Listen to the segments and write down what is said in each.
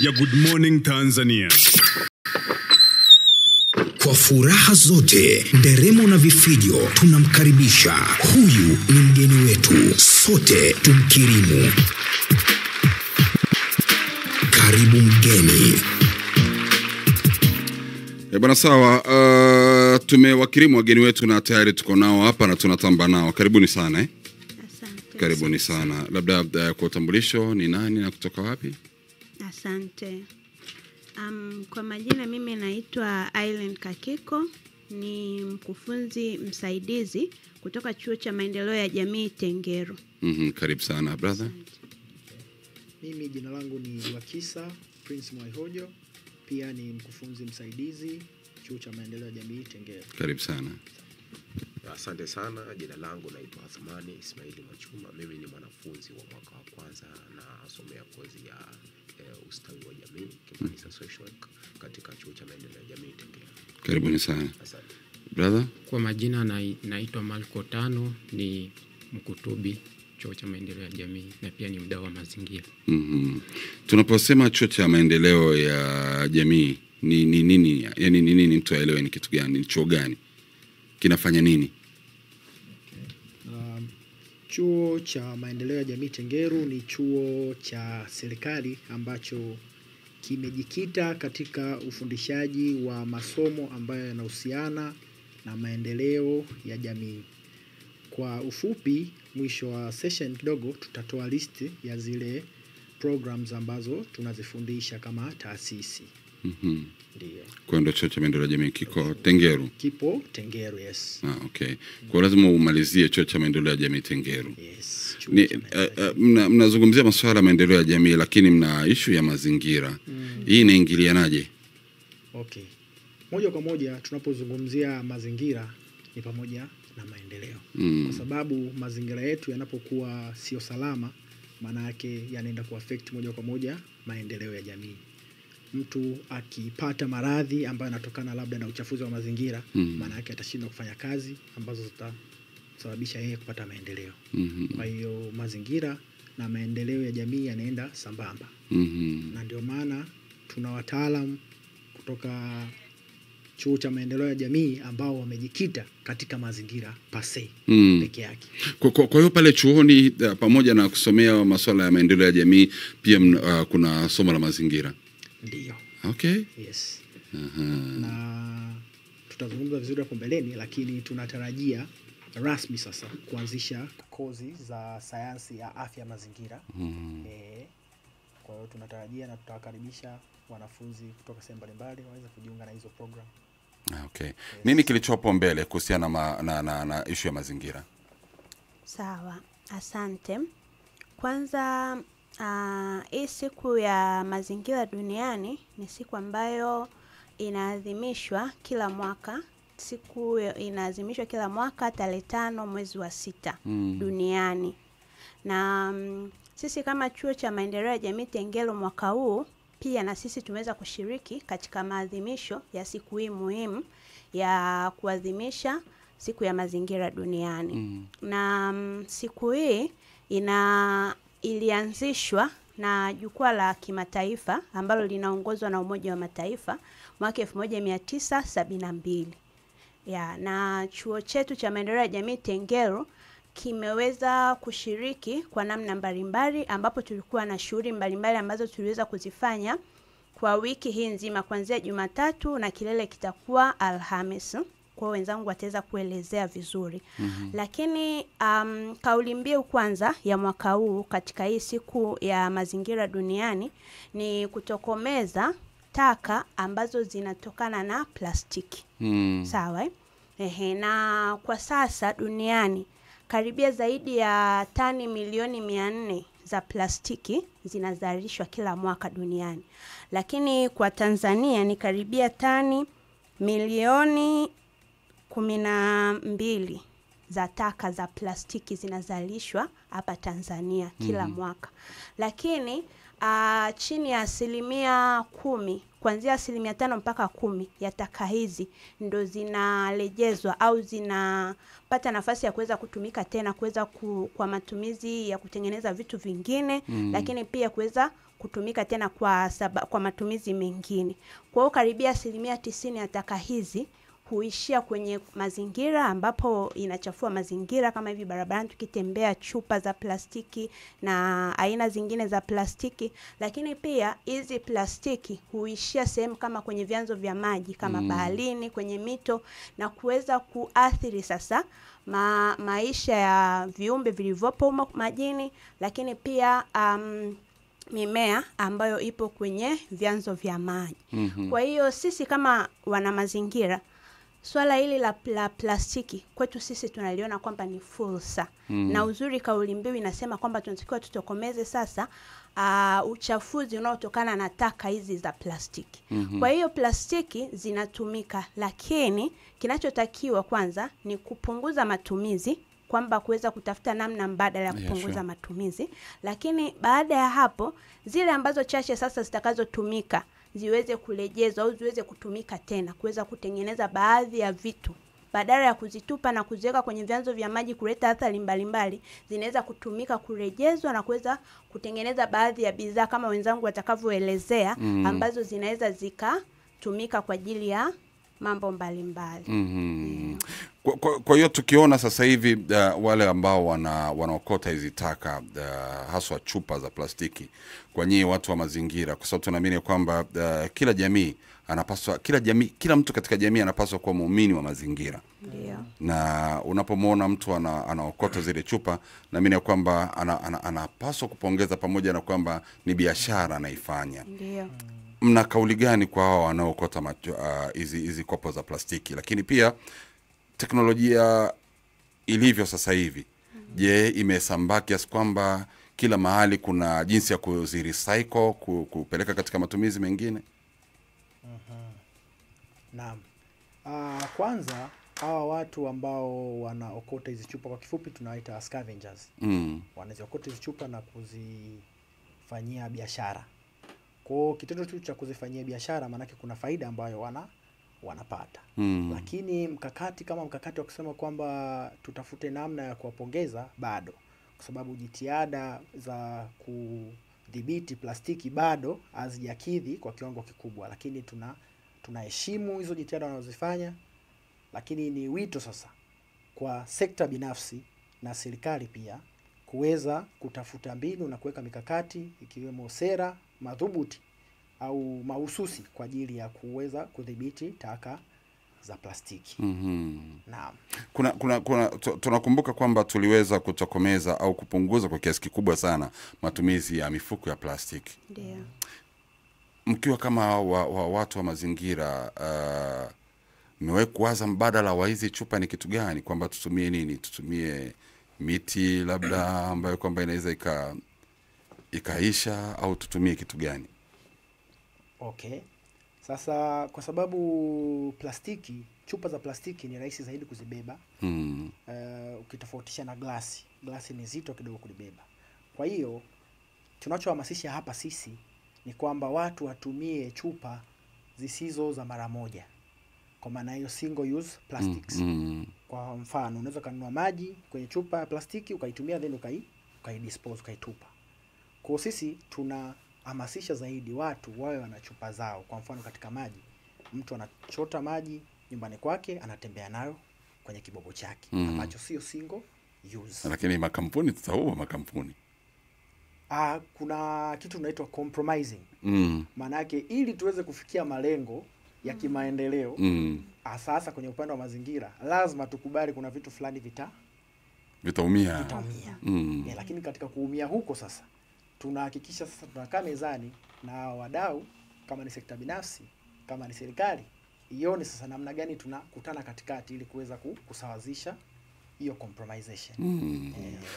ya Good Morning Tanzania. Kwa furaha zote, nderemo na vifijo, tunamkaribisha. Huyu ni mgeni wetu, sote tumkirimu. Karibu mgeni. Bwana sawa, tumewakirimu wageni wetu na tayari tuko nao hapa na tunatamba nao. Karibuni sana Asante. Karibuni sana. Labda kwa utambulisho ni nani na kutoka wapi? Asante. Kwa majina mimi naitwa Aileen Kakiko, ni mkufunzi msaidizi kutoka Chuo cha Maendeleo ya Jamii Tengeru. Karibu sana brother. Asante. Mimi jina langu ni Wakisa Prince Mwaihojo, pia ni mkufunzi msaidizi Chuo cha Maendeleo ya Jamii Tengeru. Karibu sana. Asante sana, jina langu naitwa Athmani Ismaili Machuma. Mimi ni mwanafunzi wa mwaka wa kwanza na nasomea kozi ya ustawi wa jamii kimataifa social work katika Chuo cha Maendeleo ya Jamii Tengeru. Karibuni sana. Asante. Brother? Kwa majina naitwa Malko Tano, ni mkutubi Chuo cha Maendeleo ya Jamii na pia ni mdau wa mazingira. Tunaposema Chuo cha Maendeleo ya Jamii ni nini? Yaani ni nini, mtu aelewe ni kitu gani? Ni chuo gani? Kinafanya nini? Chuo cha Maendeleo ya Jamii Tengeru ni chuo cha serikali ambacho kimejikita katika ufundishaji wa masomo ambayo yanahusiana na maendeleo ya jamii. Kwa ufupi, mwisho wa session kidogo tutatoa listi ya zile programs ambazo tunazifundisha kama taasisi. Ndio. Kwa ndo Chuo cha Maendeleo ya Jamii kiko Tengeru? Kipo Tengeru, yes. Okay. Kwa lazima umalizie Chuo cha Maendeleo ya Jamii Tengeru. Yes. Mnazungumzia masuala ya maendeleo ya jamii lakini mna issue ya mazingira. Hii inaingilianaje? Okay. Moja kwa moja tunapozungumzia mazingira ni pamoja na maendeleo. Kwa sababu mazingira yetu yanapokuwa sio salama, maana yake yanaenda kuaffect moja kwa moja maendeleo ya jamii. Mtu akipata maradhi ambayo yanatokana labda na uchafuzi wa mazingira, maana yake atashindwa kufanya kazi ambazo zitasababisha yeye kupata maendeleo. Kwa hiyo mazingira na maendeleo ya jamii yanaenda sambamba. Na ndio maana tuna wataalamu kutoka Chuo cha Maendeleo ya Jamii ambao wamejikita katika mazingira pase peke yake. Kwa hiyo pale chuoni pamoja na kusomea masuala ya maendeleo ya jamii pia kuna somo la mazingira? Ndio. Okay. Yes. Na tutazungumza vizuri hapo mbeleni, lakini tunatarajia rasmi sasa kuanzisha kozi za sayansi ya afya mazingira. Kwa hiyo tunatarajia na tutawakaribisha wanafunzi kutoka sehemu mbalimbali waweze kujiunga na hizo program. Okay. Yes. Nini kilichopo mbele kuhusiana na issue ya mazingira? Sawa, asante. Kwanza hii siku ya mazingira duniani ni siku ambayo inaadhimishwa kila mwaka. Siku inaadhimishwa kila mwaka tarehe 5 mwezi wa 6 duniani. Na sisi kama Chuo cha Maendeleo ya Jamii Tengeru mwaka huu pia na sisi tumeweza kushiriki katika maadhimisho ya siku hii muhimu ya kuadhimisha siku ya mazingira duniani. Na siku hii ilianzishwa na jukwaa la kimataifa ambalo linaongozwa na Umoja wa Mataifa mwaka 1972. Na chuo chetu cha Maendeleo ya Jamii Tengeru kimeweza kushiriki kwa namna mbalimbali, ambapo tulikuwa na shughuli mbalimbali ambazo tuliweza kuzifanya kwa wiki hii nzima kuanzia Jumatatu na kilele kitakuwa Alhamisi. Kwa wenzangu wataweza kuelezea vizuri. Lakini kauli mbiu kwanza ya mwaka huu katika hii siku ya mazingira duniani ni kutokomeza taka ambazo zinatokana na plastiki. Sawa? Na kwa sasa duniani karibia zaidi ya tani milioni 400 za plastiki zinazalishwa kila mwaka duniani. Lakini kwa Tanzania ni karibia tani milioni 12 za taka za plastiki zinazalishwa hapa Tanzania kila mwaka. Lakini chini ya 10% kuanzia 5% mpaka 10% ya taka hizi ndo zinarejezwa au zinapata nafasi ya kuweza kutumika tena, kuweza kwa matumizi ya kutengeneza vitu vingine, lakini pia kuweza kutumika tena kwa matumizi mengine. Kwa hiyo karibia 90% ya taka hizi huishia kwenye mazingira, ambapo inachafua mazingira, kama hivi barabarani tukitembea, chupa za plastiki na aina zingine za plastiki. Lakini pia hizi plastiki huishia sehemu kama kwenye vyanzo vya maji kama baharini, kwenye mito, na kuweza kuathiri sasa maisha ya viumbe vilivyopo humo majini, lakini pia mimea ambayo ipo kwenye vyanzo vya maji. Kwa hiyo sisi kama wana mazingira, swala hili la plastiki kwetu sisi tunaliona kwamba ni fursa. Na uzuri kauli mbiu inasema kwamba tunatakiwa tutokomeze sasa uchafuzi unaotokana na taka hizi za plastiki. Kwa hiyo plastiki zinatumika, lakini kinachotakiwa kwanza ni kupunguza matumizi, kwamba kuweza kutafuta namna mbadala ya kupunguza matumizi. Lakini baada ya hapo, zile ambazo chache sasa zitakazotumika ziweze kurejezwa au ziweze kutumika tena, kuweza kutengeneza baadhi ya vitu. Badala ya kuzitupa na kuziweka kwenye vyanzo vya maji kuleta athari mbalimbali, zinaweza kutumika, kurejezwa na kuweza kutengeneza baadhi ya bidhaa kama wenzangu watakavyoelezea, ambazo zinaweza zikatumika kwa ajili ya mambo mbalimbali. Kwa hiyo tukiona sasa hivi wale ambao wanaokota hizi taka, haswa chupa za plastiki, kwa nyinyi watu wa mazingira, kwa sababu tunaamini kwamba kila jamii anapaswa, kila mtu katika jamii anapaswa kuwa muumini wa mazingira. Ndio. Na unapomwona mtu anaokota zile chupa, naamini kwamba anapaswa kupongeza, pamoja na kwamba ni biashara anaifanya. Ndio. Mna kauli gani kwa hao wanaokota hizi kopo za plastiki? Lakini pia teknolojia ilivyo sasa hivi, je, imesambaa kiasi kwamba kila mahali kuna jinsi ya kuzirecycle, kupeleka katika matumizi mengine? Naam. Kwanza hawa watu ambao wanaokota hizi chupa, kwa kifupi tunawaita scavengers. Wanaziokota hizi chupa na kuzifanyia biashara. Kwa kitendo tu cha kuzifanyia biashara, maana kuna faida ambayo wanapata. Lakini mkakati wa kusema kwamba tutafute namna ya kuwapongeza bado, kwa sababu jitihada za kudhibiti plastiki bado hazijakidhi kwa kiwango kikubwa. Lakini tunaheshimu hizo jitihada wanazofanya, lakini ni wito sasa kwa sekta binafsi na serikali pia kuweza kutafuta mbinu na kuweka mikakati, ikiwemo sera madhubuti au mahususi kwa ajili ya kuweza kudhibiti taka za plastiki. Naam. Tunakumbuka kwamba tuliweza kutokomeza au kupunguza kwa kiasi kikubwa sana matumizi ya mifuko ya plastiki. Ndio. Mkiwa kama watu wa mazingira, mmewahi kuwaza mbadala wa hizi chupa ni kitu gani? Kwamba tutumie nini? Tutumie miti labda ambayo kwamba inaweza ikaisha, au tutumie kitu gani? Okay. Sasa kwa sababu chupa za plastiki ni rahisi zaidi kuzibeba, ukitofautisha na glasi. Glasi ni zito kidogo kulibeba. Kwa hiyo tunachohamasisha hapa sisi ni kwamba watu watumie chupa zisizo za mara moja, kwa maana hiyo single use plastics. Kwa mfano, unaweza kununua maji kwenye chupa ya plastiki ukaitumia, then ukaidispose, ukaitupa. Kwa sisi tunahamasisha zaidi watu wawe wana chupa zao. Kwa mfano, katika maji, mtu anachota maji nyumbani kwake, anatembea nayo kwenye kibobo chake, ambacho sio single use. Lakini makampuni makampuni kuna kitu tunaitwa compromising. Maana yake ili tuweze kufikia malengo ya kimaendeleo, hasa kwenye upande wa mazingira, lazima tukubali kuna vitu fulani vitaumia. Lakini katika kuumia huko sasa, tunahakikisha sasa tunakaa mezani na wadau, kama ni sekta binafsi, kama ni serikali, ione sasa namna gani tunakutana katikati ili kuweza kusawazisha hiyo compromisation.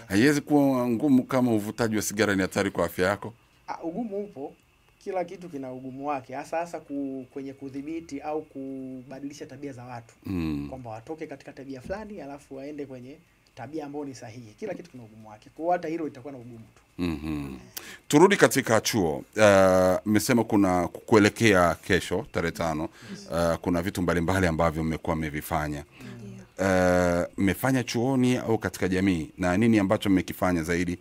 Haiwezi kuwa ngumu kama uvutaji wa sigara ni hatari kwa afya yako. Ugumu upo, kila kitu kina ugumu wake, hasa kwenye kudhibiti au kubadilisha tabia za watu, kwamba watoke katika tabia fulani alafu waende kwenye tabia ambayo ni sahihi. Kila kitu kina ugumu wake. Kwa hiyo hata hilo litakuwa na ugumu tu. Turudi katika chuo. Mmesema kuna kuelekea kesho tarehe 5, kuna vitu mbalimbali ambavyo mmekuwa mmevifanya. Mmefanya chuoni au katika jamii, na nini ambacho mmekifanya zaidi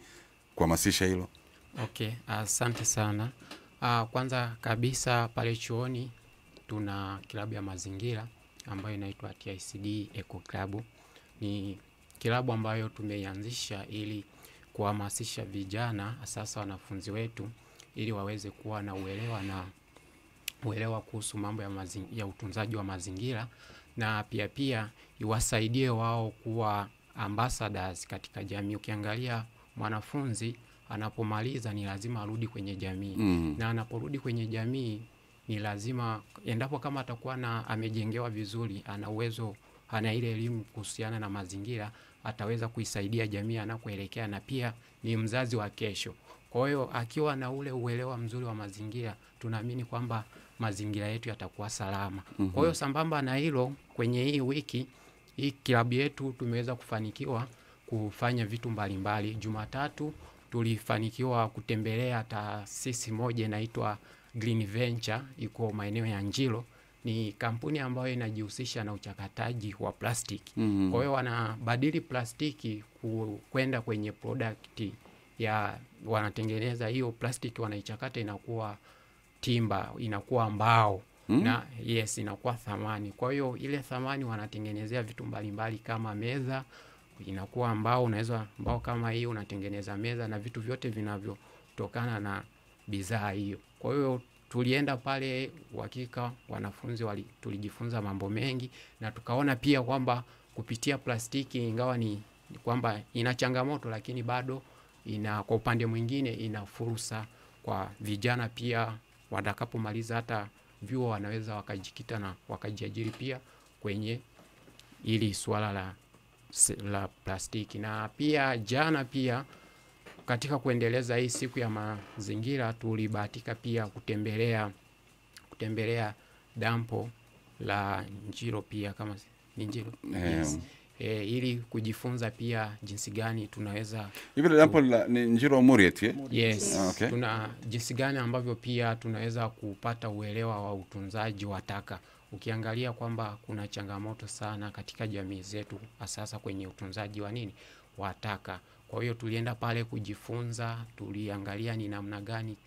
kuhamasisha hilo? Okay, asante sana. Kwanza kabisa pale chuoni tuna klabu ya mazingira ambayo inaitwa TICD Eco Club. Ni klabu ambayo tumeianzisha ili kuhamasisha vijana, sasa wanafunzi wetu, ili waweze kuwa na uelewa kuhusu mambo ya utunzaji wa mazingira, na pia iwasaidie wao kuwa ambassadors katika jamii. Ukiangalia mwanafunzi anapomaliza ni lazima arudi kwenye jamii. Na anaporudi kwenye jamii ni lazima, endapo kama atakuwa amejengewa vizuri, ana uwezo, ana ile elimu kuhusiana na mazingira, ataweza kuisaidia jamii anakoelekea, na pia ni mzazi wa kesho. Kwa hiyo akiwa na ule uelewa mzuri wa mazingira, tunaamini kwamba mazingira yetu yatakuwa salama. Kwa hiyo sambamba na hilo, kwenye hii wiki hii klabu yetu tumeweza kufanikiwa kufanya vitu mbalimbali. Jumatatu tulifanikiwa kutembelea taasisi moja inaitwa Green Venture, iko maeneo ya Njiro. Ni kampuni ambayo inajihusisha na uchakataji wa plastiki. Kwa hiyo wanabadili plastiki kwenda kwenye product wanatengeneza hiyo plastiki, wanaichakata inakuwa timba, inakuwa mbao. Na inakuwa thamani. Kwa hiyo ile thamani wanatengenezea vitu mbalimbali kama meza, inakuwa mbao, unaweza mbao kama hiyo unatengeneza meza na vitu vyote vinavyotokana na bidhaa hiyo. Kwa hiyo tulienda pale, hakika wanafunzi tulijifunza mambo mengi, na tukaona pia kwamba kupitia plastiki, ingawa ni kwamba ina changamoto, lakini bado kwa upande mwingine ina fursa kwa vijana pia. Watakapomaliza hata vyuo wanaweza wakajikita na wakajiajiri pia kwenye ili swala la plastiki. Na pia jana pia katika kuendeleza hii siku ya mazingira, tulibahatika pia kutembelea dampo la Njiro pia, kama ni Njiro. Ili kujifunza pia jinsi gani tunaweza hivi dampo la Njiro Muriet. Yes. Okay. Tuna jinsi gani ambavyo pia tunaweza kupata uelewa wa utunzaji wa taka. Ukiangalia kwamba kuna changamoto sana katika jamii zetu, hasa kwenye utunzaji wa taka. Kwa hiyo tulienda pale kujifunza, tuliangalia ni namna gani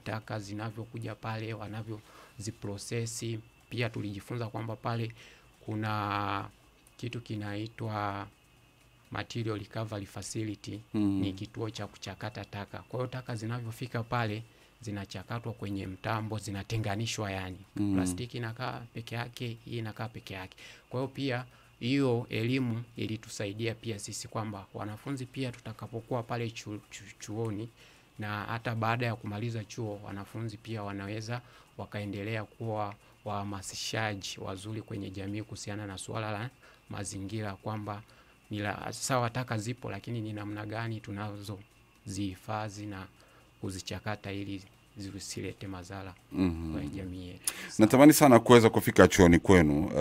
taka zinavyokuja pale, wanavyoziprocess. Pia tulijifunza kwamba pale kuna kitu kinaitwa Material Recovery Facility, ni kituo cha kuchakata taka. Kwa hiyo taka zinavyofika pale zinachakatwa kwenye mtambo, zinatenganishwa plastiki inakaa peke yake, hii inakaa peke yake. Kwa hiyo pia hiyo elimu ilitusaidia pia sisi kwamba wanafunzi pia tutakapokuwa pale chuoni, na hata baada ya kumaliza chuo, wanafunzi pia wanaweza wakaendelea kuwa wahamasishaji wazuri kwenye jamii kuhusiana na suala la mazingira, kwamba sawa taka zipo, lakini ni namna gani tunazozihifadhi na kuzichakata ili zisilete madhara kwa jamii yetu. Natamani sana kuweza kufika chuoni kwenu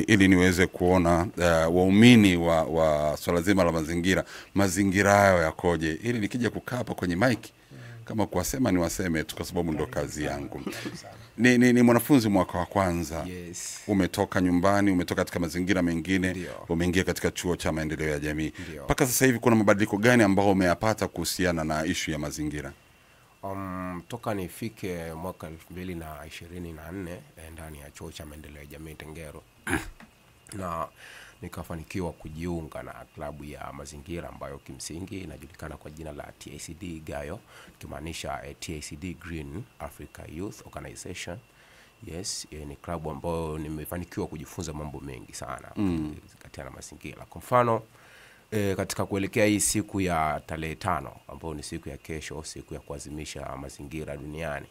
ili niweze kuona waumini wa swala zima la mazingira hayo yakoje, ili nikija kukaa hapa kwenye mic kama kuwasema niwaseme tu, kwa sababu ndo kazi yangu. Ni mwanafunzi mwaka wa kwanza. Yes. Umetoka nyumbani, umetoka katika mazingira mengine, umeingia katika chuo cha maendeleo ya jamii. Mpaka sasa hivi kuna mabadiliko gani ambao umeyapata kuhusiana na issue ya mazingira? Toka nifike mwaka 2024 ndani ya chuo cha maendeleo ya jamii Tengero na nikafanikiwa kujiunga na klabu ya mazingira ambayo kimsingi inajulikana kwa jina la TICD Gayo, kimaanisha TICD Green Africa Youth Organization. Yes, ni klabu ambayo nimefanikiwa kujifunza mambo mengi sana katika na mazingira. Kwa mfano katika kuelekea hii siku ya tarehe 5 ambayo ni siku ya kesho, siku ya kuadhimisha mazingira duniani,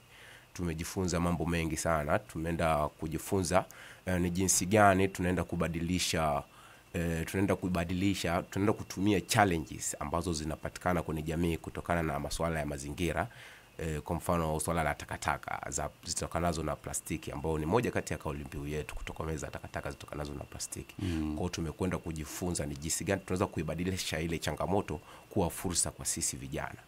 tumejifunza mambo mengi sana. Tumeenda kujifunza ni jinsi gani tunaenda kutumia challenges ambazo zinapatikana kwenye jamii kutokana na masuala ya mazingira, kwa mfano swala la takataka zitokanazo na plastiki, ambao ni moja kati ya kauli mbiu yetu, kutokomeza takataka zitokanazo na plastiki. Kwa hiyo tumekwenda kujifunza ni jinsi gani tunaweza kuibadilisha ile changamoto kuwa fursa kwa sisi vijana.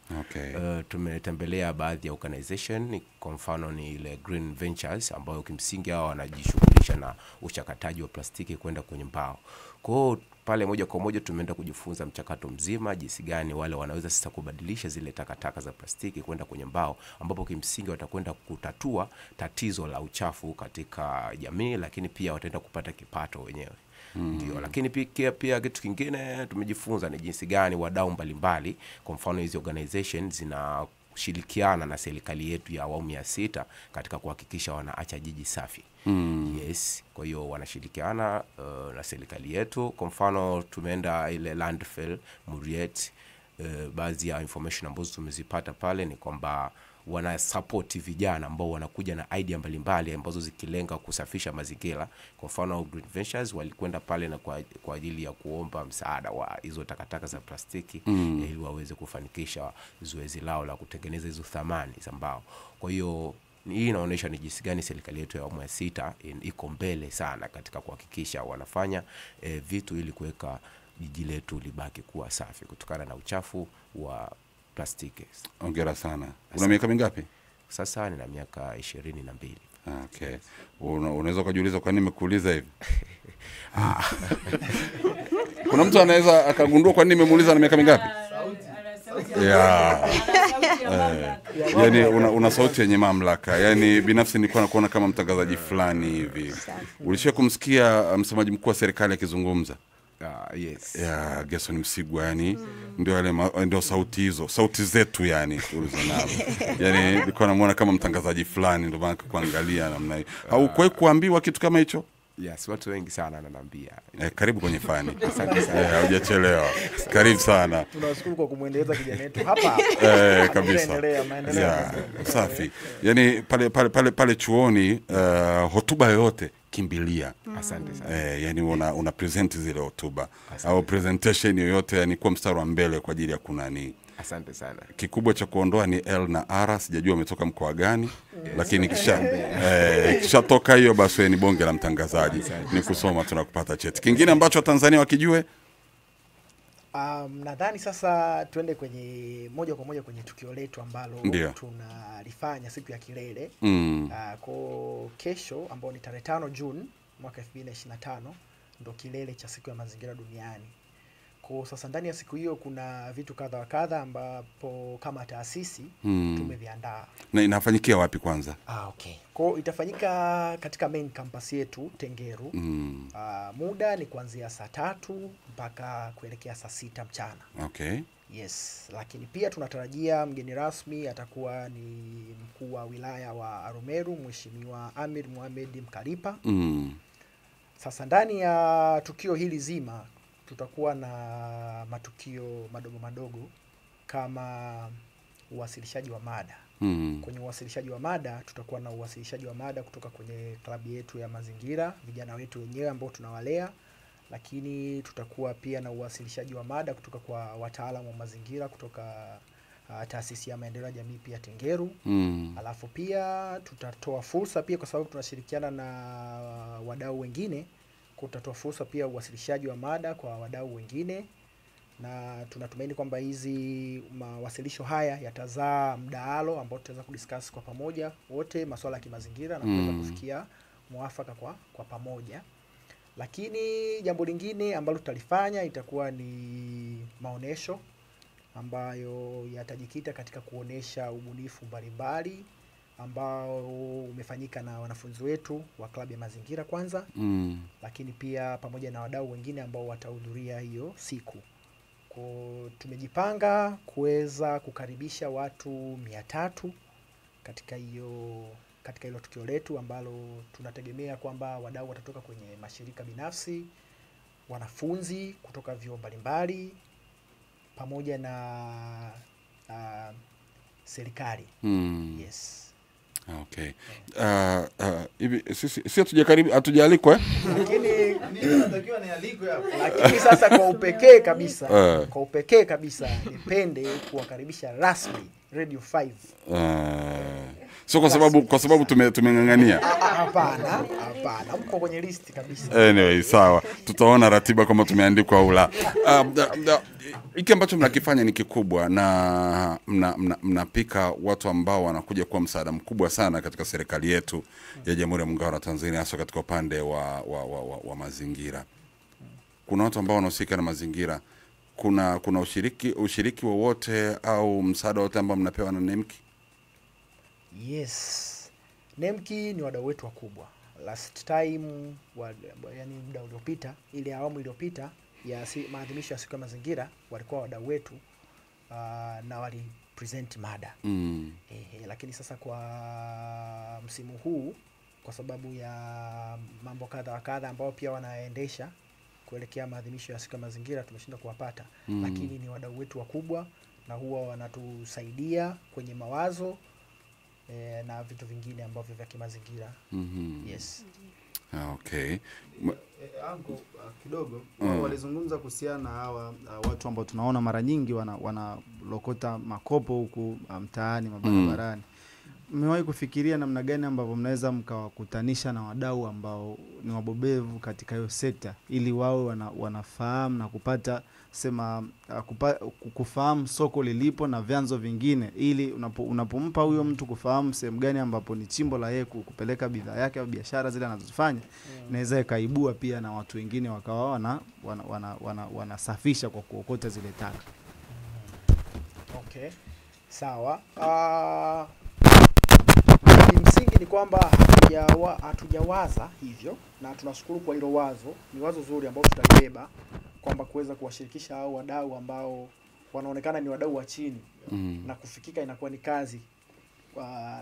Tumetembelea baadhi ya organization, kwa mfano ni ile Green Ventures, ambayo kimsingi hao wanajishughulisha na uchakataji wa plastiki kwenda kwenye mbao. Kwa hiyo pale moja kwa moja tumeenda kujifunza mchakato mzima, jinsi gani wale wanaweza sasa kubadilisha zile takataka za plastiki kwenda kwenye mbao, ambapo kimsingi watakwenda kutatua tatizo la uchafu katika jamii, lakini pia wataenda kupata kipato wenyewe. Ndio, lakini pia kitu kingine tumejifunza ni jinsi gani wadau mbalimbali, kwa mfano hizi organization zinashirikiana na serikali yetu ya awamu ya 6 katika kuhakikisha wanaacha jiji safi. Yes, kwa hiyo wanashirikiana na serikali yetu. Kwa mfano tumeenda ile landfill Muriet, baadhi ya information ambazo tumezipata pale ni kwamba wana support vijana ambao wanakuja na idea mbalimbali ambazo zikilenga kusafisha mazingira. Kwa mfano Green Ventures walikwenda pale na kwa ajili ya kuomba msaada wa hizo takataka za plastiki ili waweze kufanikisha zoezi lao la kutengeneza hizo thamani za mbao. Kwa hiyo hii inaonyesha ni jinsi gani serikali yetu ya awamu ya 6 iko mbele sana katika kuhakikisha wanafanya vitu ili kuweka jiji letu libaki kuwa safi kutokana na uchafu wa plastiki. Hongera sana. Una miaka mingapi? Sasa nina miaka 22. Okay. Unaweza kujiuliza kwa nini nimekuuliza hivi? Kuna mtu anaweza akagundua kwa nini nimemuuliza na miaka mingapi? Yani una sauti yenye mamlaka. Yani binafsi nilikuwa nakuona kama mtangazaji fulani hivi. Ulisha kumsikia msemaji mkuu wa serikali akizungumza? Yes. Gerson Msigwa, yani ndio sauti hizo, sauti zetu yani tulizonazo. Yani nilikuwa namuona kama mtangazaji fulani, ndio maana kuangalia namna hiyo. Haukuwahi kuambiwa kitu kama hicho? Yes, watu wengi sana wananiambia. Karibu kwenye fani. Asante sana. Hujachelewa. Karibu sana. Tunashukuru kwa kumuendeleza kijana wetu hapa. Kabisa. Safi. Yani pale chuoni hotuba yoyote kimbilia. Asante sana. Yani una present zile hotuba au presentation yoyote, yani kwa mstari wa mbele kwa ajili ya kunani. Asante sana. Kikubwa cha kuondoa ni L na R, sijajua umetoka mkoa gani, lakini kisha toka hiyo basi ni bonge la mtangazaji. Ni kusoma tunakupata cheti. Kingine ambacho Tanzania wakijue? Nadhani sasa tuende moja kwa moja kwenye tukio letu ambalo tunalifanya siku ya kilele. Kwa kesho ambao ni tarehe 5 Juni mwaka 2025 ndo kilele cha siku ya mazingira duniani. Kwa sasa ndani ya siku hiyo kuna vitu kadha ambapo kama taasisi tumeviandaa. Na inafanyikia wapi kwanza? Okay. Kwa itafanyika katika main campus yetu Tengeru. Muda ni kuanzia saa 3 mpaka kuelekea saa 6 mchana. Okay. Yes, lakini pia tunatarajia mgeni rasmi atakuwa ni mkuu wa wilaya wa Arumeru, Mheshimiwa Amir Mohamed Mkalipa. Sasa ndani ya tukio hili zima tutakuwa na matukio madogo kama uwasilishaji wa mada. Kwenye uwasilishaji wa mada tutakuwa na uwasilishaji wa mada kutoka kwenye klabu yetu ya mazingira, vijana wetu wenyewe ambao tunawalea, lakini tutakuwa pia na uwasilishaji wa mada kutoka kwa wataalamu wa mazingira kutoka taasisi ya maendeleo ya jamii pia Tengeru. Alafu pia tutatoa fursa pia, kwa sababu tunashirikiana na wadau wengine, kutatoa fursa pia uwasilishaji wa mada kwa wadau wengine, na tunatumaini kwamba hizi mawasilisho haya yatazaa mdahalo ambao tutaweza kudiscuss kwa pamoja wote masuala ya kimazingira na kuweza kufikia muafaka kwa pamoja. Lakini jambo lingine ambalo tutalifanya itakuwa ni maonesho ambayo yatajikita katika kuonesha ubunifu mbalimbali ambao umefanyika na wanafunzi wetu wa klabu ya mazingira kwanza. Lakini pia pamoja na wadau wengine ambao watahudhuria hiyo siku. Kwa tumejipanga kuweza kukaribisha watu 300 katika hilo tukio letu ambalo tunategemea kwamba wadau watatoka kwenye mashirika binafsi, wanafunzi kutoka vyuo mbalimbali pamoja na serikali. Yes. Okay. Hivi sisi hatujalikwa Lakini sasa kwa upekee kabisa nipende kuwakaribisha rasmi Radio 5. So kwa sababu tumengangania. Hapana, mko kwenye list kabisa. Anyway, sawa. Tutaona ratiba kama tumeandikwa au la. Hiki ambacho mnakifanya ni kikubwa na mnapika watu ambao wanakuja kuwa msaada mkubwa sana katika serikali yetu ya Jamhuri ya Muungano wa Tanzania, hasa katika upande wa mazingira. Kuna watu ambao wanahusika na mazingira. Kuna ushiriki wowote au msaada wote ambao mnapewa na NEMKI? Yes. NEMKI ni wadau wetu wakubwa. Last time yani muda uliopita, ile awamu iliyopita ya maadhimisho ya siku ya mazingira, walikuwa wadau wetu na wali present mada. Lakini sasa kwa msimu huu, kwa sababu ya mambo kadha wa kadha ambao pia wanaendesha kuelekea maadhimisho ya siku ya mazingira, tumeshinda kuwapata. Lakini ni wadau wetu wakubwa na huwa wanatusaidia kwenye mawazo na vitu vingine ambavyo vya kimazingira. Yes. Okay. Kidogo walizungumza kuhusiana na hawa watu ambao tunaona mara nyingi wanalokota makopo huku mtaani, mabarabarani. Mmewahi kufikiria namna gani ambavyo mnaweza mkawakutanisha na wadau ambao ni wabobevu katika hiyo sekta, ili wao wanafahamu na kupata kufahamu soko lilipo na vyanzo vingine, ili unapompa huyo mtu kufahamu sehemu gani ambapo ni chimbo la yeye kupeleka bidhaa yake au biashara zile anazofanya, inaweza ikaibua pia na watu wengine wakawa wanasafisha kwa kuokota zile taka. Okay. Sawa. Msingi ni kwamba hatujawaza hivyo, na tunashukuru kwa hilo wazo. Ni wazo zuri ambao tutalibeba kwamba kuweza kuwashirikisha hao wadau ambao wanaonekana ni wadau wa chini na kufikika inakuwa ni kazi.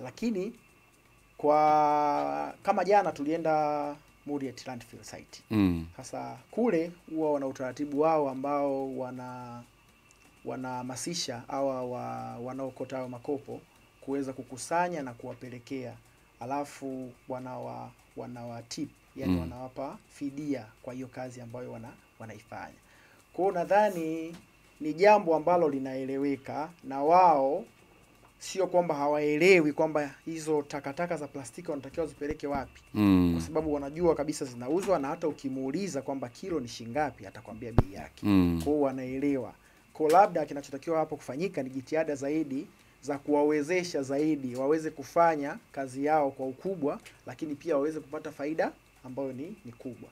Lakini kama jana tulienda Muriet Landfill site. Sasa kule huwa wana utaratibu wao ambao wanahamasisha au wanaokota hao makopo kuweza kukusanya na kuwapelekea, alafu wanawatip, yani wanawapa fidia kwa hiyo kazi ambayo wanaifanya. Kwa hiyo nadhani ni jambo ambalo linaeleweka, na wao sio kwamba hawaelewi kwamba hizo takataka za plastiki wanatakiwa zipeleke wapi. Kwa sababu wanajua kabisa zinauzwa, na hata ukimuuliza kwamba kilo ni shingapi atakwambia bei yake. Kwa hiyo wanaelewa. Kwa labda kinachotakiwa hapo kufanyika ni jitihada zaidi za kuwawezesha zaidi waweze kufanya kazi yao kwa ukubwa, lakini pia waweze kupata faida ambayo ni kubwa.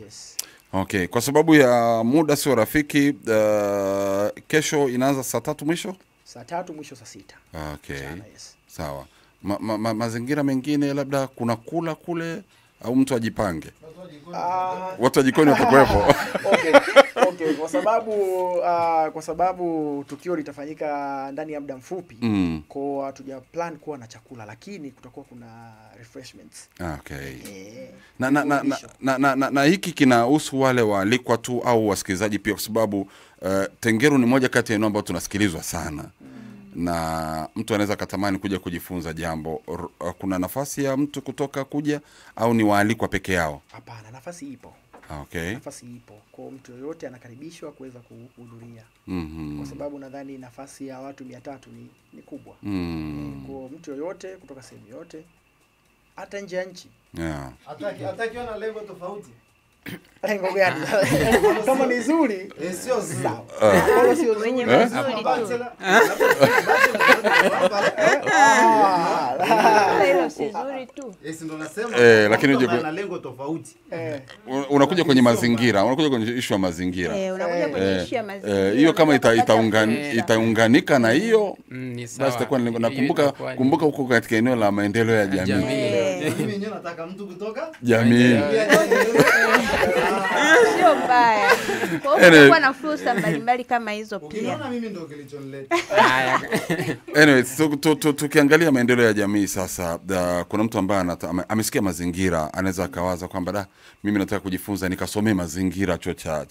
Yes. Okay, kwa sababu ya muda sio rafiki, kesho inaanza saa 3 mwisho? Saa 3 mwisho saa 6. Okay. Mchana, yes. Sawa. Mazingira mengine labda kuna kula kule au mtu ajipange? Watu jikoni watakuwepo. Okay, kwa sababu tukio litafanyika ndani ya muda mfupi. Kwa hatuja plan kuwa na chakula, lakini kutakuwa kuna refreshments. Okay. Na hiki kinahusu wale waalikwa tu au wasikilizaji pia, kwa sababu Tengeru ni moja kati ya eneo ambalo tunasikilizwa sana. Na mtu anaweza katamani kuja kujifunza jambo. Kuna nafasi ya mtu kutoka kuja au ni waalikwa peke yao? Hapana, nafasi ipo. Okay. Nafasi ipo. Kwa mtu yoyote anakaribishwa kuweza kuhudhuria. Kwa sababu nadhani nafasi ya watu 300 ni kubwa. Kwa mtu yoyote kutoka sehemu yote, hata nje ya nchi. Yeah. Atakiwa na lengo tofauti. Lengo gani? Kama ni nzuri, Sio sawa. Kama sio nzuri, hilo si nzuri tu. Ndo nasema lakini una lengo tofauti. Unakuja kwenye mazingira, unakuja kwenye issue ya mazingira. Unakuja kwenye issue ya mazingira. Hiyo kama itaunganika na hiyo, Ni sawa. basi itakuwa kumbuka huko katika eneo la maendeleo ya jamii. Mimi mwenyewe nataka mtu kutoka jamii. Sio mbaya. Kwa hiyo kuna fursa mbalimbali kama hizo pia. Ukiona mimi ndio kilichonileta. Anyway, tukiangalia maendeleo ya jamii sasa, kuna mtu ambaye amesikia mazingira, anaweza akawaza kwamba mimi nataka kujifunza nikasomee mazingira chuo cha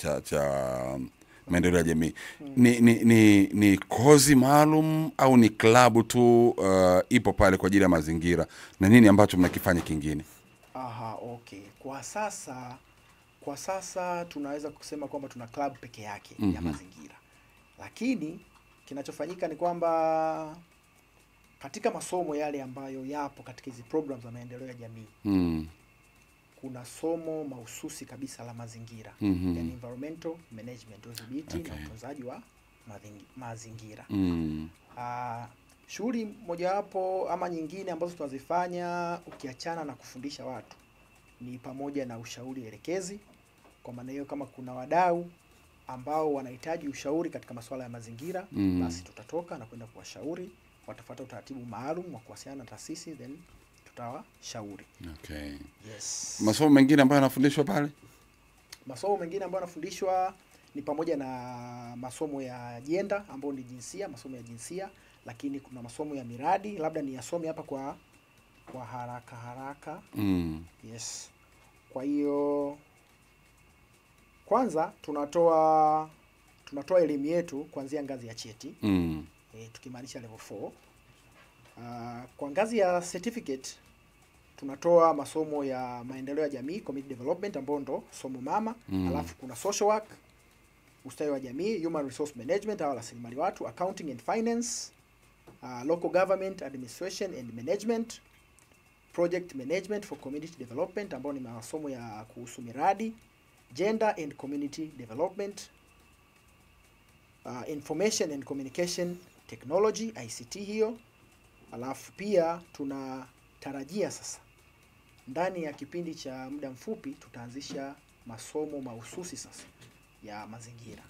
maendeleo ya jamii. Ni kozi maalum au ni klabu tu ipo pale kwa ajili ya mazingira, na nini ambacho mnakifanya kingine? Okay. Kwa sasa tunaweza kusema kwamba tuna club peke yake ya mazingira. Lakini kinachofanyika ni kwamba katika masomo yale ambayo yapo katika hizi programs za maendeleo ya jamii, kuna somo mahususi kabisa la mazingira, yani environmental management, udhibiti na utunzaji wa mazingira. Shughuli mojawapo ama nyingine ambazo tunazifanya ukiachana na kufundisha watu ni pamoja na ushauri elekezi. Kwa maana hiyo, kama kuna wadau ambao wanahitaji ushauri katika masuala ya mazingira, basi tutatoka na kwenda kuwashauri. Watafuata utaratibu maalum wa kuwasiliana na taasisi, then tutawashauri. Okay. Yes. Masomo mengine ambayo yanafundishwa pale? Masomo mengine ambayo yanafundishwa ni pamoja na masomo ya jenda ambayo ni jinsia, masomo ya jinsia, lakini kuna masomo ya miradi, labda ni yasome hapa kwa haraka. Yes. Kwa hiyo kwanza tunatoa elimu yetu kuanzia ngazi ya cheti. Tukimaanisha level 4. Kwa ngazi ya certificate tunatoa masomo ya maendeleo ya jamii, community development, ambao ndo somo mama. Alafu kuna social work, ustawi wa jamii, human resource management au rasilimali watu, accounting and finance, local government administration and management, project management for community development, ambao ni masomo ya kuhusu miradi, gender and community development, information and communication technology, ICT hiyo. Alafu pia tunatarajia sasa ndani ya kipindi cha muda mfupi tutaanzisha masomo mahususi sasa ya mazingira.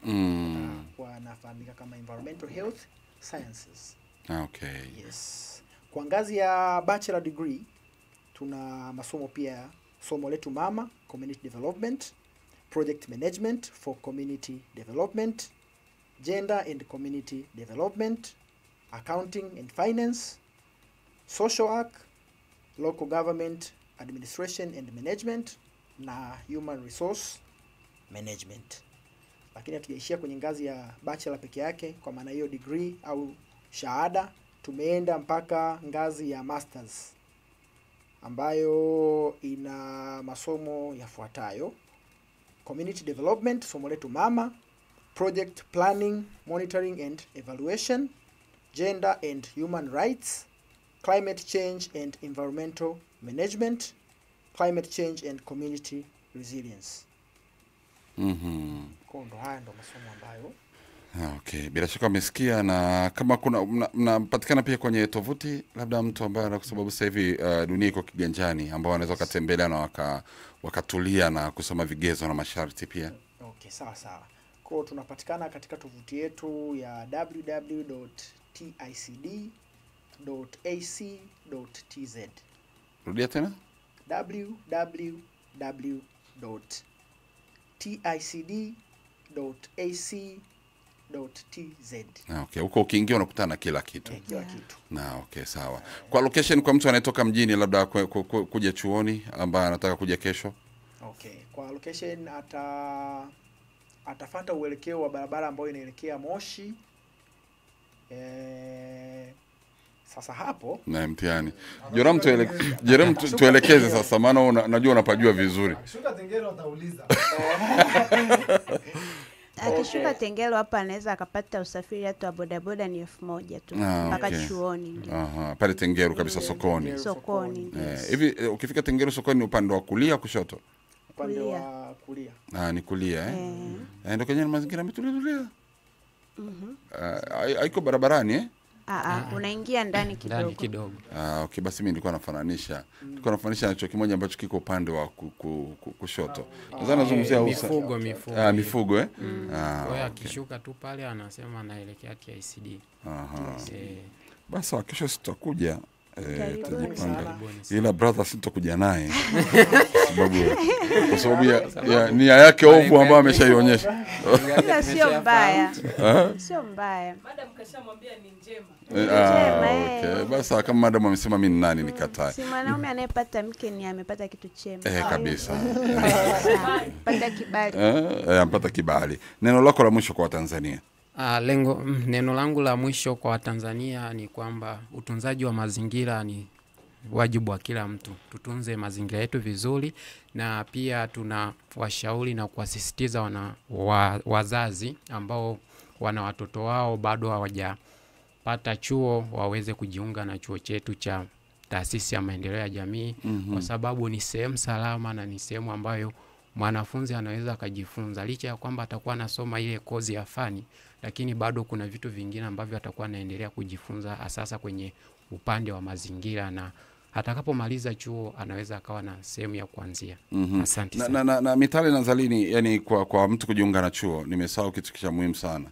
Kwa nafahamika kama environmental health sciences. Okay. Yes. Kwa ngazi ya bachelor degree tuna masomo pia, somo letu mama, community development, project management for community development, gender and community development, accounting and finance, social work, local government administration and management na human resource management. Lakini hatujaishia kwenye ngazi ya bachelor peke yake, kwa maana hiyo degree au shahada, tumeenda mpaka ngazi ya masters ambayo ina masomo yafuatayo: community development, somo letu mama, project planning, monitoring and evaluation, gender and human rights, climate change and environmental management, climate change and community resilience. Kwa ndo haya ndo masomo ambayo. Okay, bila shaka umesikia. Na kama kuna mnapatikana pia kwenye tovuti, labda mtu ambaye kwa sababu sasa hivi dunia iko kiganjani, ambao wanaweza kutembelea na wakatulia na kusoma vigezo na masharti pia. Okay, sawa. Kwa tunapatikana katika tovuti yetu ya www.ticd.ac.tz. Rudia tena? www.ticd.ac.tz. Okay, huko ukiingia unakutana na kila kitu. Kila kitu. Okay, sawa. Kwa location, kwa mtu anayetoka mjini labda kuja chuoni ambaye anataka kuja kesho? Okay, kwa location atafuata uelekeo wa barabara ambayo inaelekea Moshi. Sasa hapo na mtihani. Jerem tuelekeze sasa, maana najua unapajua vizuri. Akishuka Tengelo atauliza. Akishuka Tengelo hapa anaweza akapata usafiri hata bodaboda ni 1000 tu mpaka chuoni. Pale Tengelo kabisa sokoni. Sokoni. Hivi ukifika Tengelo sokoni upande wa kulia kushoto? Upande wa kulia. Ni kulia ndio kwenye mazingira yametulia. Haiko barabarani unaingia ndani kidogo. Okay, basi mimi nilikuwa nafananisha na chuo kimoja ambacho kiko upande wa kushoto. Nadhani nazungumzia mifugo Kwa hiyo akishuka tu pale anasema anaelekea TICD. Basi kesho sitakuja Karibuni. Ila brother sintokuja naye kwa sababu ya nia yake ovu ambayo ameshaionyesha. Ila sio mbaya. Sio mbaya. Madam kashamwambia ni njema. Okay. Basi kama madam amesema mimi ni nani nikatae. Si mwanaume anayepata mke ni amepata kitu chema. Kabisa. Pata kibali. Ampata kibali. Neno lako la mwisho kwa Watanzania. Neno langu la mwisho kwa Watanzania ni kwamba utunzaji wa mazingira ni wajibu wa kila mtu. Tutunze mazingira yetu vizuri, na pia tunawashauri na kuwasisitiza wazazi ambao wana watoto wao bado hawajapata chuo waweze kujiunga na chuo chetu cha Taasisi ya Maendeleo ya Jamii, kwa sababu ni sehemu salama na ni sehemu ambayo mwanafunzi anaweza akajifunza licha ya kwamba atakuwa anasoma ile kozi ya fani, lakini bado kuna vitu vingine ambavyo atakuwa anaendelea kujifunza hasa kwenye upande wa mazingira, na atakapomaliza chuo anaweza akawa na sehemu ya kuanzia. Asante sana. Na Mitali na Zalini, yani kwa mtu kujiunga na chuo, nimesahau kitu cha muhimu sana.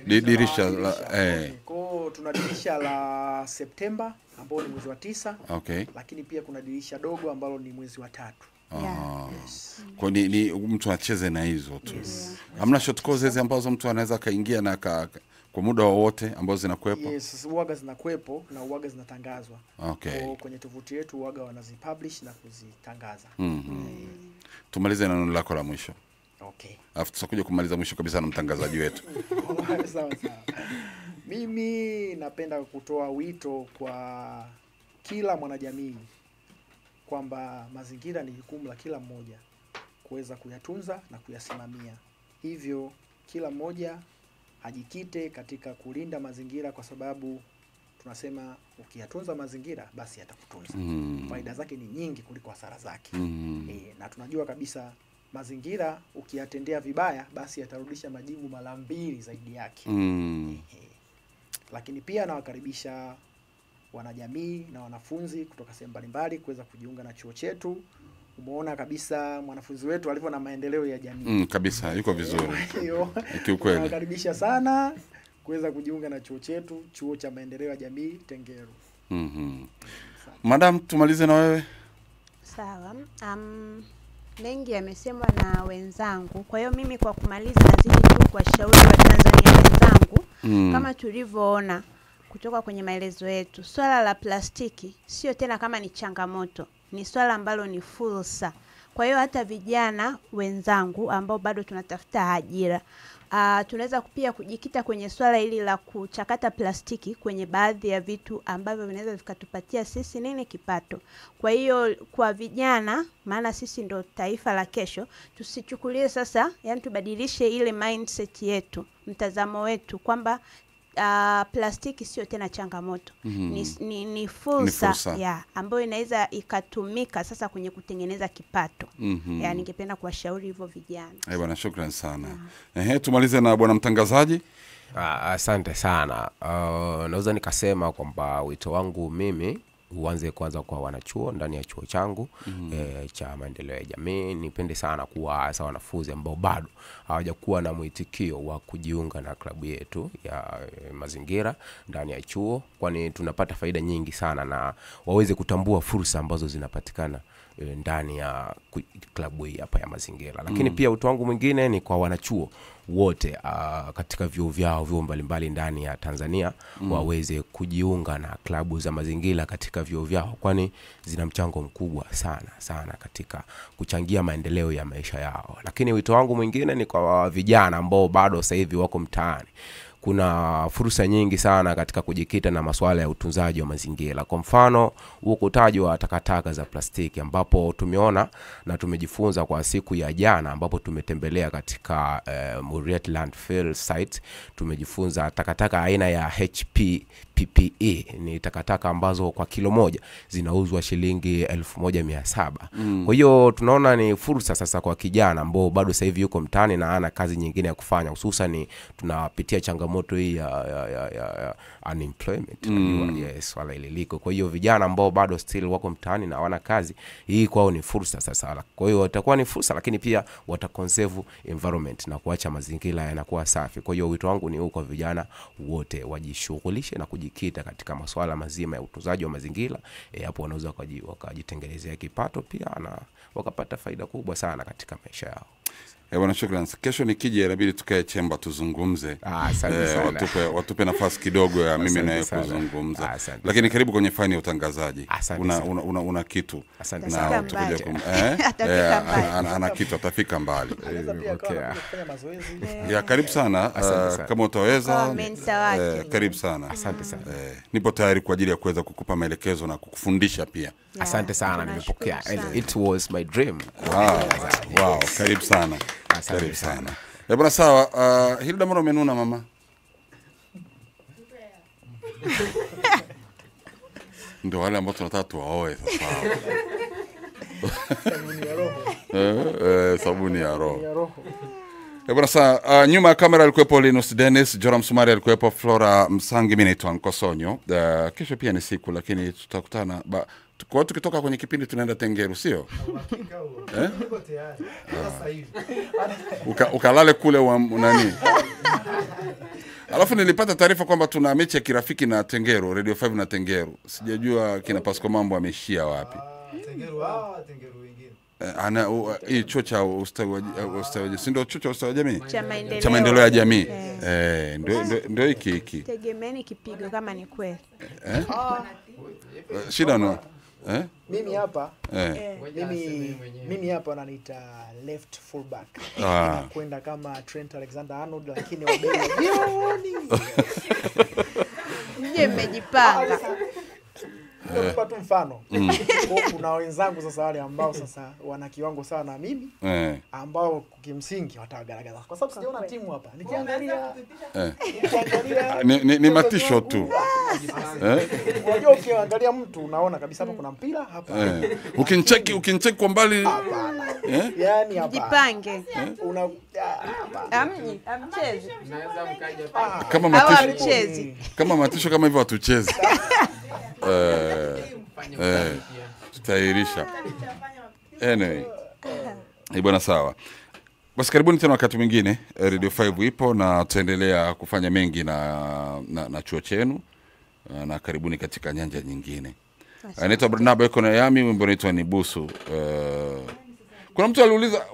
Dirisha Kwa tuna dirisha la Septemba ambao ni mwezi wa 9. Okay. Lakini pia kuna dirisha dogo ambalo ni mwezi wa 3. Kwa ni mtu acheze na hizo tu. Hamna short courses ambazo mtu anaweza kaingia na kwa muda wowote ambazo zinakuepo? Yes, uwaga zinakuepo na uwaga zinatangazwa. Okay. Kwa kwenye tovuti yetu uwaga wanazipublish na kuzitangaza. Tumalize na neno lako la mwisho. Okay. Alafu tutakuja kumaliza mwisho kabisa na mtangazaji wetu. Sawa. Mimi napenda kutoa wito kwa kila mwanajamii kwamba mazingira ni jukumu la kila mmoja kuweza kuyatunza na kuyasimamia. Hivyo kila mmoja ajikite katika kulinda mazingira, kwa sababu tunasema ukiyatunza mazingira basi yatakutunza. Faida zake ni nyingi kuliko hasara zake. Na tunajua kabisa mazingira ukiyatendea vibaya basi yatarudisha majibu mara 2 zaidi yake. Lakini pia nawakaribisha wanajamii na wanafunzi kutoka sehemu mbalimbali kuweza kujiunga na chuo chetu. Umeona kabisa mwanafunzi wetu alivyo na maendeleo ya jamii. Kabisa, yuko vizuri. Kiukweli. Nawakaribisha sana kuweza kujiunga na chuo chetu, chuo cha maendeleo ya jamii Tengeru. Madam, tumalize na wewe. Sawa. Mengi yamesemwa na wenzangu. Kwa hiyo mimi kwa kumaliza nazidi tu kuwashauri Watanzania wenzangu kama tulivyoona kutoka kwenye maelezo yetu, swala la plastiki sio tena kama ni changamoto, ni swala ambalo ni fursa. Kwa hiyo hata vijana wenzangu ambao bado tunatafuta ajira, tunaweza pia kujikita kwenye swala hili la kuchakata plastiki kwenye baadhi ya vitu ambavyo vinaweza vikatupatia sisi kipato. Kwa hiyo kwa vijana, maana sisi ndo taifa la kesho, tusichukulie sasa, yani tubadilishe ile mindset yetu, mtazamo wetu kwamba plastiki sio tena changamoto. Ni fursa ambayo inaweza ikatumika sasa kwenye kutengeneza kipato. Ningependa kuwashauri hivyo vijana. Bwana, shukrani sana. Tumalize na bwana mtangazaji. Asante sana. Naweza nikasema kwamba wito wangu mimi uanze kwanza kwa wanachuo ndani ya chuo changu cha maendeleo ya jamii. Nipende sana kuwaasa wanafunzi ambao bado hawajakuwa na mwitikio wa kujiunga na klabu yetu ya mazingira ndani ya chuo, kwani tunapata faida nyingi sana na waweze kutambua fursa ambazo zinapatikana ndani ya klabu hii hapa ya mazingira. Lakini pia wito wangu mwingine ni kwa wanachuo wote katika vyuo mbalimbali ndani ya Tanzania waweze kujiunga na klabu za mazingira katika vyuo vyao, kwani zina mchango mkubwa sana katika kuchangia maendeleo ya maisha yao. Lakini wito wangu mwingine ni kwa vijana ambao bado sasa hivi wako mtaani. Kuna fursa nyingi sana katika kujikita na masuala ya utunzaji wa mazingira. Kwa mfano, uokotaji wa takataka za plastiki, ambapo tumeona na tumejifunza kwa siku ya jana ambapo tumetembelea katika Muriet Landfill site. Tumejifunza takataka aina ya HPPE ni takataka ambazo kwa kilo moja zinauzwa shilingi 1700. Kwa hiyo tunaona ni fursa sasa kwa kijana ambao bado sasa hivi yuko mtaani na ana kazi nyingine ya kufanya, hususan tunapitia changamoto changamoto hii ya unemployment. Yes, swala ile liko. Kwa hiyo vijana ambao bado still wako mtaani na hawana kazi, hii kwao ni fursa sasa. Kwa hiyo watakuwa ni fursa, lakini pia wataconserve environment na kuacha mazingira yanakuwa safi. Kwa hiyo wito wangu ni huu kwa vijana wote, wajishughulishe na kujikita katika masuala mazima ya utunzaji wa mazingira. Hapo wanaweza wakajitengenezea kipato pia na wakapata faida kubwa sana katika maisha yao. Bwana shukrani. Kesho nikija inabidi tukae chemba tuzungumze. Asante sana. Watupe nafasi kidogo ya mimi na kuzungumza. Lakini karibu kwenye fani ya utangazaji. Una kitu. Na tutakuja ana kitu atafika mbali. Ya karibu sana. Kama utaweza. Karibu sana. Asante sana. Nipo tayari kwa ajili ya kuweza kukupa maelekezo na kukufundisha pia. Asante sana, nimepokea. It was my dream. Wow, karibu sana. Karibu sana. Bwana sawa, Hilda mbona umenuna mama? Ndio wale ambao tunataka tuwaoe sasa. Sabuni ya roho. Sabuni ya roho. Bwana sawa, nyuma ya kamera alikuwepo Linus Dennis, Joram Sumari alikuwepo, Flora Msangi, mimi naitwa Nkosonyo. Kesho pia ni siku, lakini tutakutana kwa tukitoka kwenye kipindi tunaenda Tengeru, sio? Niko tayari. Sasa hivi. Ukalale kule nani? Alafu nilipata taarifa kwamba tuna mechi ya kirafiki na Tengeru, Radio 5 na Tengeru. Sijajua kina Pasco Mambo ameishia wapi. Tengeru wengine. Hii chuo cha ustawi si ndio chuo cha ustawi wa jamii? Cha maendeleo ya jamii. Ndio hiki. Tegemeni kipigo kama ni kweli. Shida no. Mimi hapa mimi hapa wananiita left fullback. Kwenda kama Trent Alexander-Arnold lakini wabele jioni. Nje mmejipanga. Kwa tu mfano. Kuna wenzangu sasa wale ambao sasa wana kiwango sawa na mimi ambao kimsingi watagaragaza. Kwa sababu sijaona timu hapa. Nikiangalia ni matisho tu. Unajua ukiangalia mtu unaona kabisa hapa kuna mpira hapa. Ukincheki kwa mbali. Yaani hapa. Jipange. Amcheze. Naweza mkaja kama matisho kama hivyo watucheze. Tutairisha. Anyway. Bwana sawa. Basi karibuni tena wakati mwingine. Radio 5 ipo na tutaendelea kufanya mengi na chuo chenu. Na karibuni katika nyanja nyingine. Anaitwa Barnaba yuko na Yami, wimbo unaitwa Nibusu. Kuna mtu aliuliza